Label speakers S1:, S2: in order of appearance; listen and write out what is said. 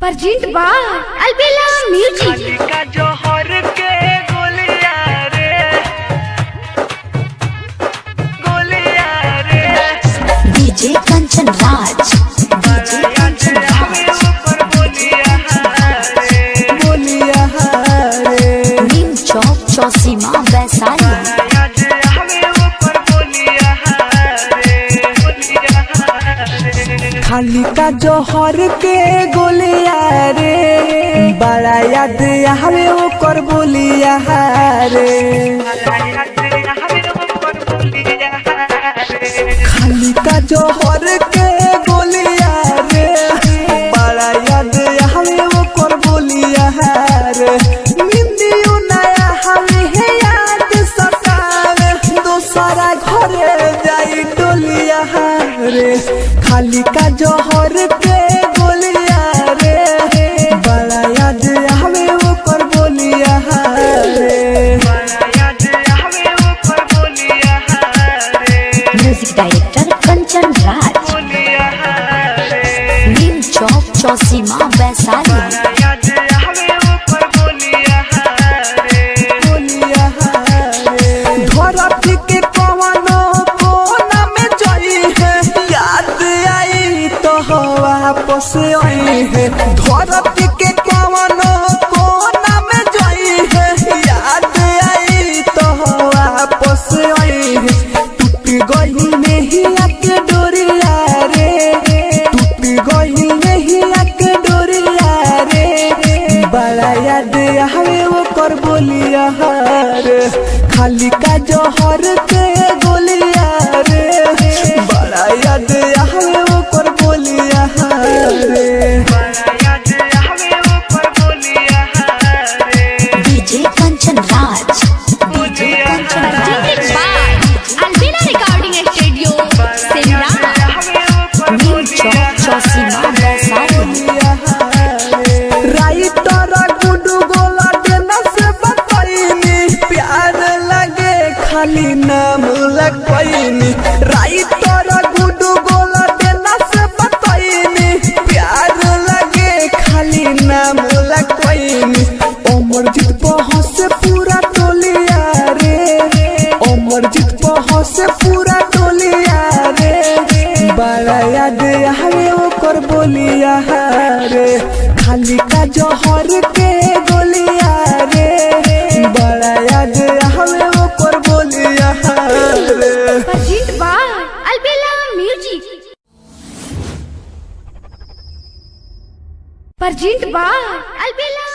S1: present बा अलबेला music
S2: का जोहर के गोलिया रे
S1: डीजे कंचन राज
S2: ऊपर बोलिया रे
S1: नीम चौक चौसीमा वैशाली
S2: ऊपर बोलिया खाली का जोहर के गोलिया रे बड़ा याद हमें ऊपर बोलिया रे खाली का जोहर के गोलिया रे बड़ा याद हमें ऊपर बोलिया रे निंदियो नया हमें है याद सतावे दूसरा घरे जाई डोलिया रे खाली का जोहर के गोलिया रे बड़ा याद हमें ऊपर बोलिया रे
S1: म्यूजिक डायरेक्टर कंचन राज नीम चौक चौसीमा वैशाली
S2: धरती के कवनो कोना में जाई है याद आई तो वापस आई है धरती के कवनो कोना में जाई है याद आई तो वापस आई है टूट गई नहीं के डोरिया रे टूट गई नहीं के डोरिया रे बड़ा याद हमें वो कर बोलिया रे खाली का जोहर के गोलिया रे बड़ा याद हमें वो कर बोलिया रे
S1: डीजे कंचन राज डीजे कंचन राज अलबेला रिकॉर्डिंग स्टूडियो सिमरा नीम चौक चौसीमा वैशाली
S2: राइटर गुडू गोला देना से बताइनी प्यार लगे खाली नाम लगवाइनी राइटर गुडू गोला देना से बताइनी प्यार लगे खाली नाम लगवाइनी अमरजीत पहुँच से पूरा टोलिया रे अमरजीत पहुँच से पूरा टोलिया रे बड़ा याद हमें ओकर बोलिया रे खाली का जोहर के गोलिया रे बड़ा याद हमें ओकर बोलिया रे
S1: परजेंट बा अलबेला म्यूजिक परजेंट बा अलबेला